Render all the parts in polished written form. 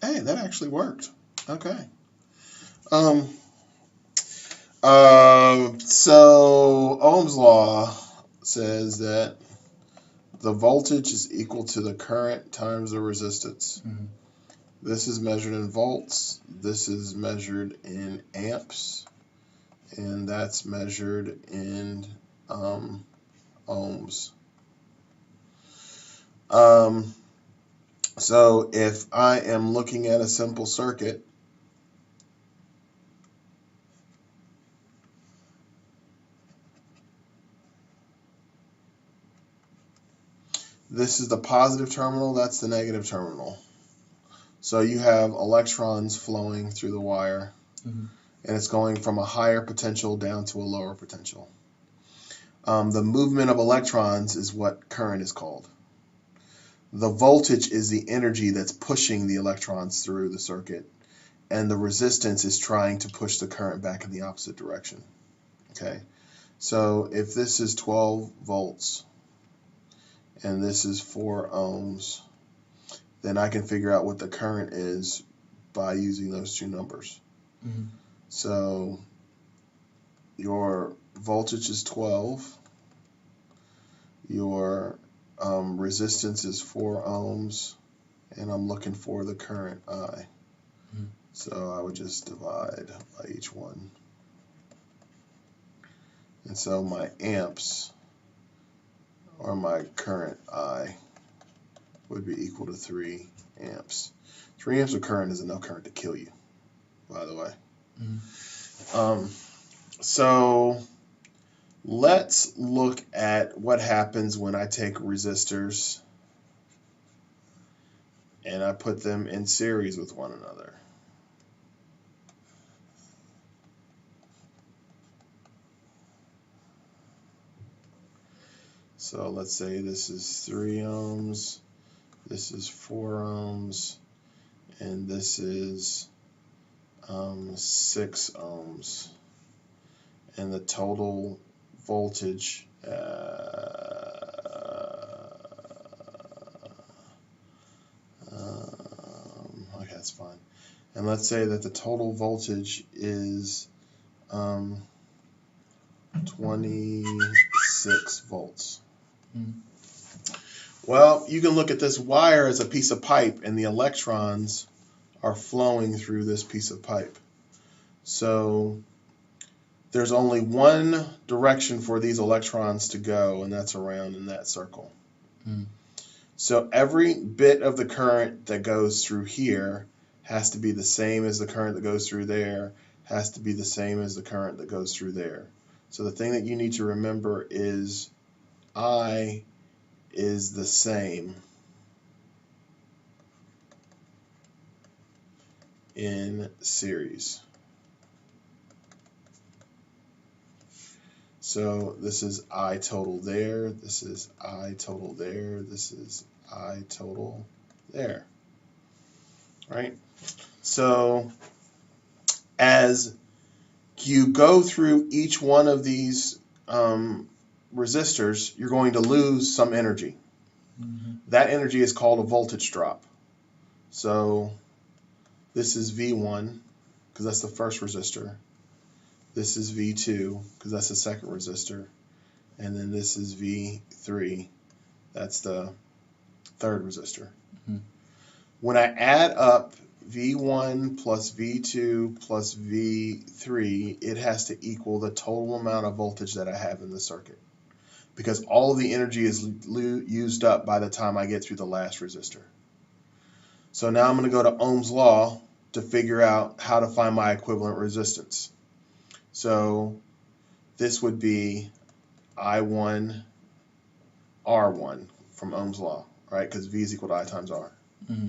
Hey, that actually worked. Okay. So Ohm's law says that the voltage is equal to the current times the resistance. Mm-hmm. This is measured in volts. This is measured in amps, and that's measured in ohms. Um, so if I am looking at a simple circuit, this is the positive terminal, that's the negative terminal. So you have electrons flowing through the wire, Mm-hmm. and it's going from a higher potential down to a lower potential. The movement of electrons is what current is called. The voltage is the energy that's pushing the electrons through the circuit, and the resistance is trying to push the current back in the opposite direction. Okay, so if this is 12 volts and this is 4 ohms, then I can figure out what the current is by using those two numbers. Mm-hmm. So your voltage is 12, your resistance is 4 ohms, and I'm looking for the current I. Mm-hmm. So I would just divide by each one. And so my amps, or my current I, would be equal to 3 amps. 3 amps of current is enough current to kill you, by the way. Mm-hmm. So let's look at what happens when I take resistors and I put them in series with one another. So let's say this is 3 ohms, this is 4 ohms, and this is 6 ohms. And the total voltage okay, that's fine. And let's say that the total voltage is 26 volts. Mm-hmm. Well, you can look at this wire as a piece of pipe, and the electrons are flowing through this piece of pipe. So there's only one direction for these electrons to go, and that's around in that circle. Mm-hmm. So every bit of the current that goes through here has to be the same as the current that goes through there, has to be the same as the current that goes through there. So the thing that you need to remember is I is the same in series. So this is I total there, this is I total there, this is I total there, right? So as you go through each one of these resistors, you're going to lose some energy. Mm-hmm. That energy is called a voltage drop. So this is V1 because that's the first resistor. This is V2 because that's the second resistor. And then this is V3. That's the third resistor. Mm-hmm. When I add up V1 plus V2 plus V3, it has to equal the total amount of voltage that I have in the circuit, because all of the energy is used up by the time I get through the last resistor. So now I'm going to go to Ohm's law to figure out how to find my equivalent resistance. So this would be I1 R1 from Ohm's law, right? Because V is equal to I times R. Mm-hmm.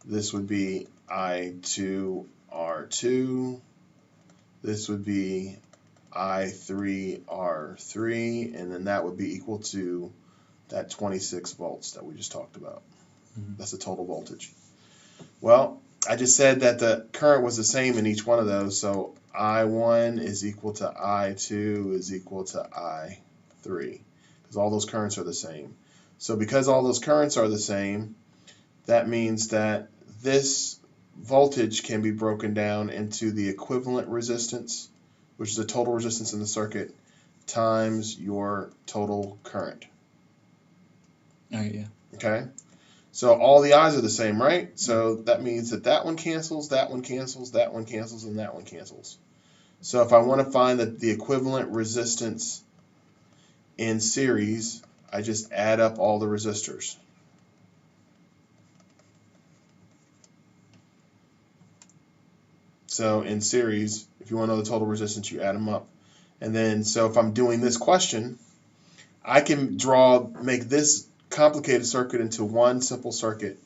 This would be I2 R2. This would be I3 R3, and then that would be equal to that 26 volts that we just talked about. Mm-hmm. That's the total voltage. Well, I just said that the current was the same in each one of those, so I1 is equal to I2 is equal to I3, because all those currents are the same. So because all those currents are the same, that means that this voltage can be broken down into the equivalent resistance, which is the total resistance in the circuit, times your total current. All right, yeah. Okay? So all the I's are the same, right? So that means that that one cancels, that one cancels, that one cancels, and that one cancels. So if I want to find the equivalent resistance in series, I just add up all the resistors. So in series, if you want to know the total resistance, you add them up. And then, so if I'm doing this question, I can make this complicated circuit into one simple circuit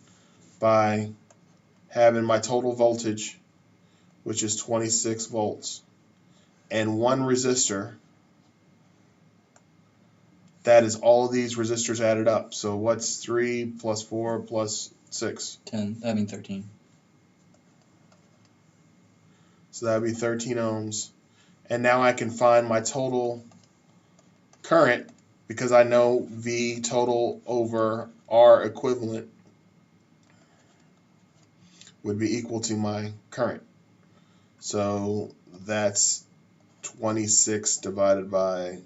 by having my total voltage, which is 26 volts, and one resistor. That is all of these resistors added up. So what's 3 plus 4 plus 6? 10. I mean 13. So that would be 13 ohms. And now I can find my total current because I know V total over R equivalent would be equal to my current. So that's 26 divided by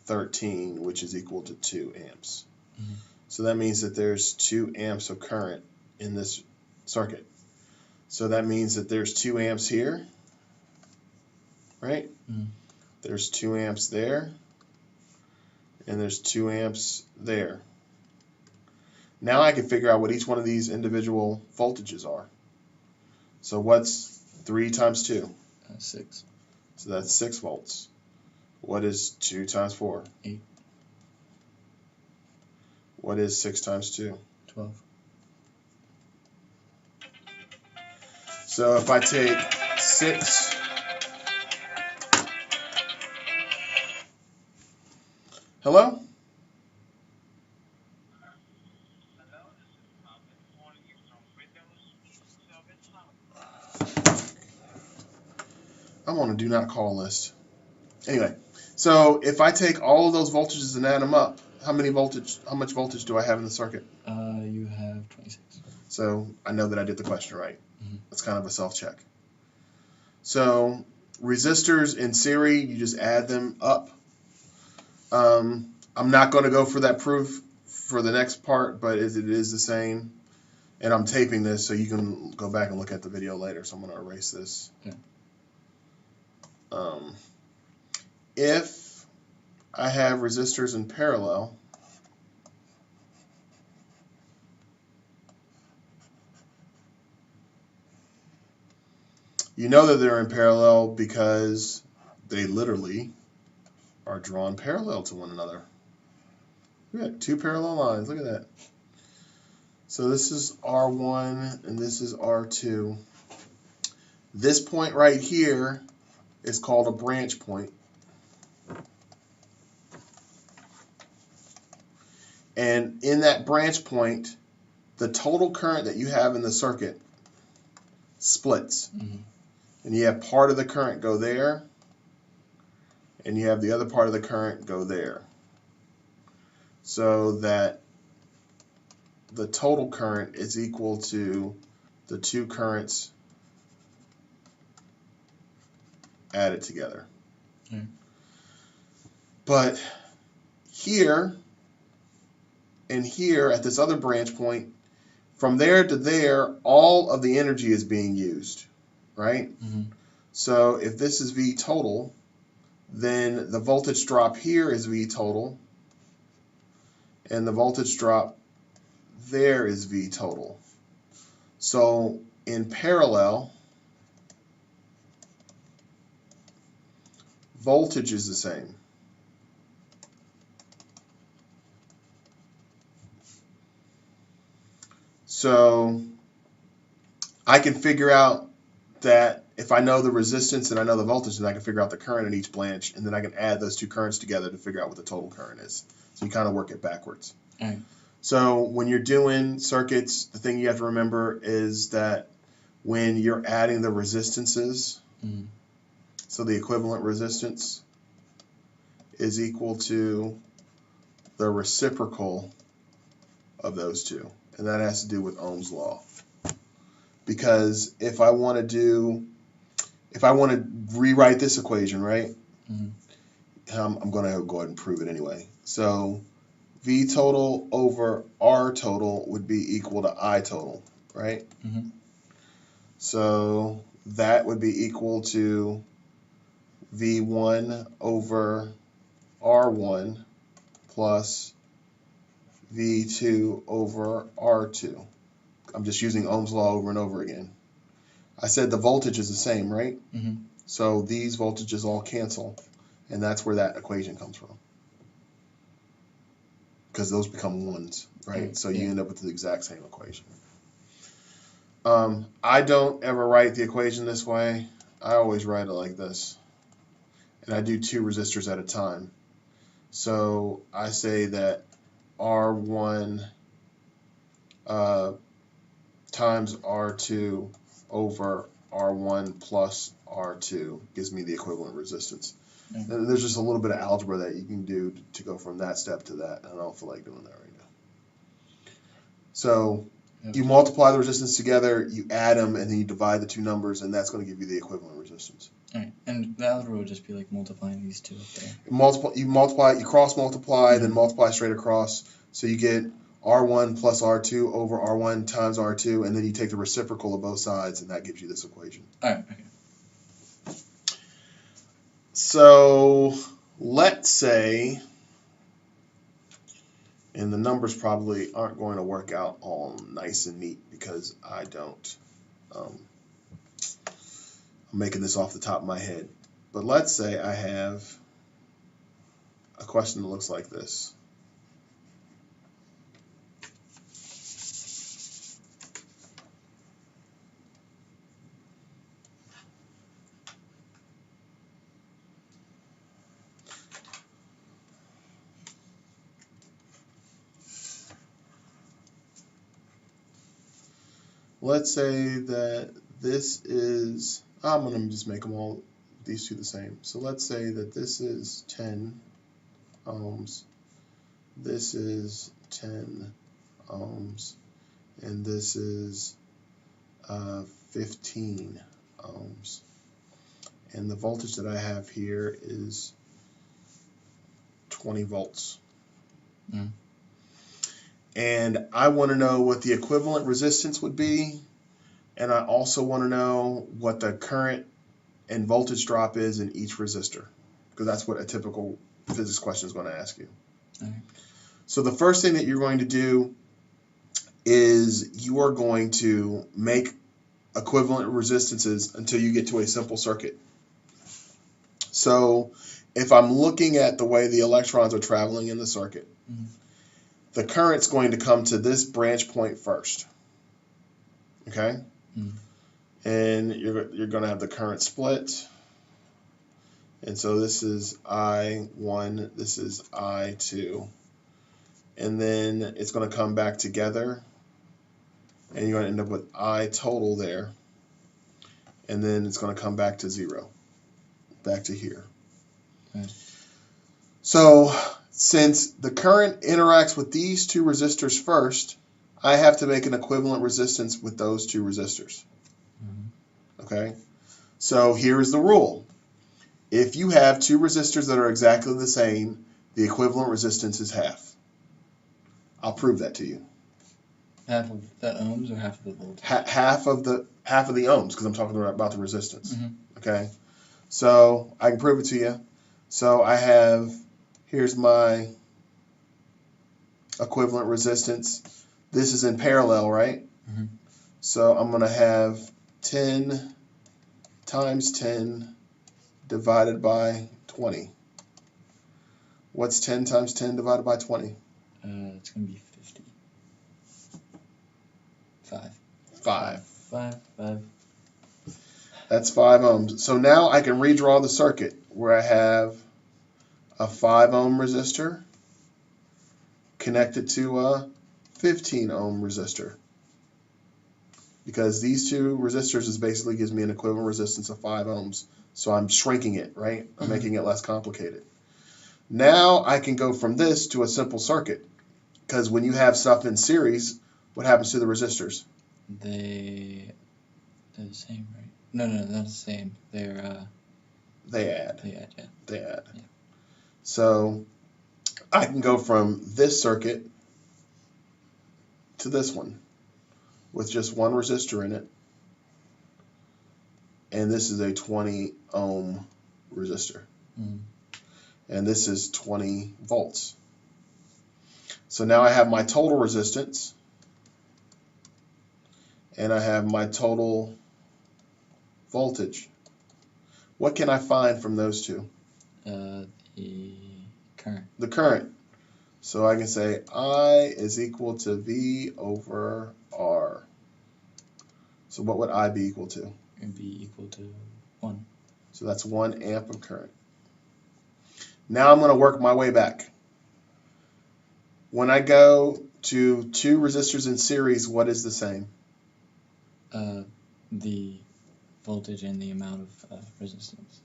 13, which is equal to 2 amps. Mm-hmm. So that means that there's 2 amps of current in this circuit. So that means that there's 2 amps here, right? Mm-hmm. There's 2 amps there, and there's 2 amps there. Now I can figure out what each one of these individual voltages are. So what's 3 times 2? 6. So that's 6 volts. What is 2 times 4? 8. What is 6 times 2? 12. So if I take 6, hello? I'm on a do not call list. Anyway, so if I take all of those voltages and add them up, how much voltage do I have in the circuit? You have 26. So I know that I did the question right. Mm-hmm. That's kind of a self-check. So resistors in series, you just add them up. I'm not going to go for that proof for the next part, but it is the same. And I'm taping this so you can go back and look at the video later. So I'm going to erase this. Yeah. If I have resistors in parallel, you know that they're in parallel because they literally are drawn parallel to one another. Look at that, 2 parallel lines. Look at that. So this is R1 and this is R2. This point right here is called a branch point. And in that branch point, the total current that you have in the circuit splits. Mm-hmm. And you have part of the current go there, and you have the other part of the current go there. So that the total current is equal to the 2 currents added together. Mm-hmm. But here and here at this other branch point, from there to there, all of the energy is being used, right? Mm-hmm. So if this is V total, then the voltage drop here is V total, and the voltage drop there is V total. So in parallel, voltage is the same. So I can figure out that if I know the resistance and I know the voltage, then I can figure out the current in each branch, and then I can add those 2 currents together to figure out what the total current is. So you kind of work it backwards. All right. So when you're doing circuits, the thing you have to remember is that when you're adding the resistances, Mm-hmm. so the equivalent resistance is equal to the reciprocal of those two. And that has to do with Ohm's law. because if I want to rewrite this equation, right? I'm going to go ahead and prove it anyway. So V total over R total would be equal to I total, right? So that would be equal to V1 over R1 plus V2 over R2. I'm just using Ohm's law over and over again. I said the voltage is the same, right? So these voltages all cancel, and that's where that equation comes from. Because those become ones, right? So you end up with the exact same equation. I don't ever write the equation this way. I always write it like this. And I do 2 resistors at a time. So I say that R1 times R2 over R1 plus R2 gives me the equivalent resistance. And there's just a little bit of algebra that you can do to go from that step to that. I don't feel like doing that right now. So you multiply the resistance together, you add them, and then you divide the 2 numbers, and that's going to give you the equivalent resistance. All right. And the algebra would just be like multiplying these 2 up there. You cross multiply, then multiply straight across. So you get R1 plus R2 over R1 times R2, and then you take the reciprocal of both sides, and that gives you this equation. All right. Okay. So let's say, and the numbers probably aren't going to work out all nice and neat because I don't. I'm making this off the top of my head. But let's say I have a question that looks like this. Let's say that this is, I'm going to just make them all, these 2 the same. So let's say that this is 10 ohms, this is 10 ohms, and this is 15 ohms. And the voltage that I have here is 20 volts. And I want to know what the equivalent resistance would be, and I also want to know what the current and voltage drop is in each resistor, because that's what a typical physics question is going to ask you. So the first thing that you're going to do is you are going to make equivalent resistances until you get to a simple circuit. So if I'm looking at the way the electrons are traveling in the circuit, the current's going to come to this branch point first, okay? And you're going to have the current split. And so this is I1, this is I2. And then it's going to come back together, and you're going to end up with I total there. And then it's going to come back to 0, back to here. So since the current interacts with these 2 resistors first, I have to make an equivalent resistance with those 2 resistors. Okay? So here's the rule. If you have 2 resistors that are exactly the same, the equivalent resistance is half. I'll prove that to you. Half of the ohms or half of the voltage? Half of the ohms, because I'm talking about the resistance. Okay? So I can prove it to you. So I have, here's my equivalent resistance. This is in parallel, right? So I'm going to have 10 times 10 divided by 20. What's 10 times 10 divided by 20? It's going to be 50. 5. 5. That's 5 ohms. So now I can redraw the circuit where I have a 5 ohm resistor connected to a 15 ohm resistor. Because these 2 resistors is basically gives me an equivalent resistance of 5 ohms. So I'm shrinking it, right? I'm making it less complicated. Now I can go from this to a simple circuit. Because when you have stuff in series, what happens to the resistors? They They're the same, right? No, not the same. They're They add. yeah. They add. Yeah. So I can go from this circuit to this one with just one resistor in it. And this is a 20 ohm resistor. Mm. And this is 20 volts. So now I have my total resistance, and I have my total voltage. What can I find from those two? The current. The current. So I can say I is equal to V over R. So what would I be equal to? It would be equal to 1. So that's 1 amp of current. Now I'm going to work my way back. When I go to two resistors in series, what is the same? The voltage and the amount of resistance.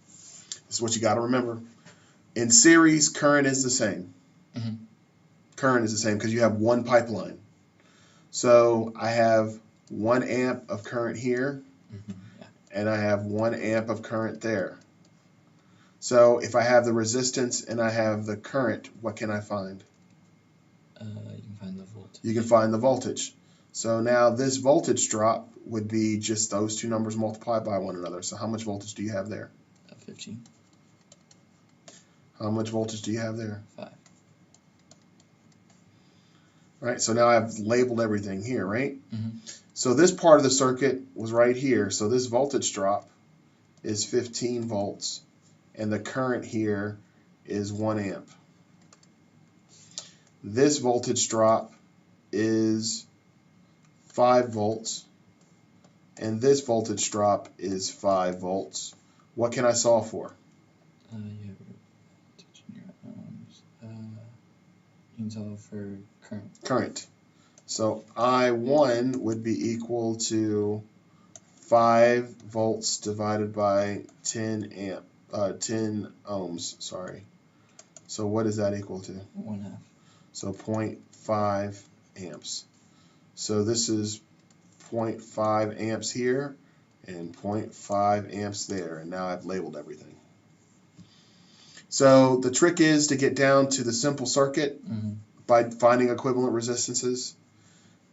This is what you got to remember. In series, current is the same. Mm-hmm. Current is the same because you have one pipeline. So I have 1 amp of current here, and I have 1 amp of current there. So if I have the resistance and I have the current, what can I find? You can find the voltage. You can find the voltage. So now this voltage drop would be just those two numbers multiplied by one another. So how much voltage do you have there? 15. How much voltage do you have there? 5. Right, so now I've labeled everything here, right? Mm-hmm. So this part of the circuit was right here. So this voltage drop is 15 volts, and the current here is 1 amp. This voltage drop is 5 volts, and this voltage drop is 5 volts. What can I solve for? You have voltage in your ohms. You can solve for current. Current. So I1 would be equal to 5 volts divided by 10 ohms, sorry. So what is that equal to? 1/2. So 0.5 amps. So this is 0.5 amps here and 0.5 amps there. And now I've labeled everything. So the trick is to get down to the simple circuit by finding equivalent resistances.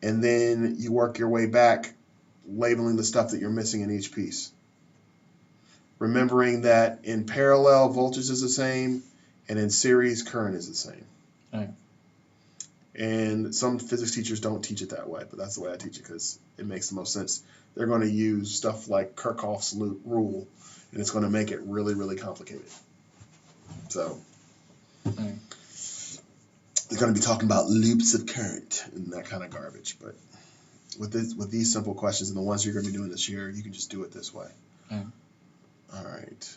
And then you work your way back, labeling the stuff that you're missing in each piece. Remembering that in parallel, voltage is the same, and in series, current is the same. Right. And some physics teachers don't teach it that way, but that's the way I teach it because it makes the most sense. They're going to use stuff like Kirchhoff's rule, and it's going to make it really, really complicated. So Right. they're going to be talking about loops of current and that kind of garbage. But with these simple questions and the ones you're going to be doing this year, you can just do it this way. Right. All right.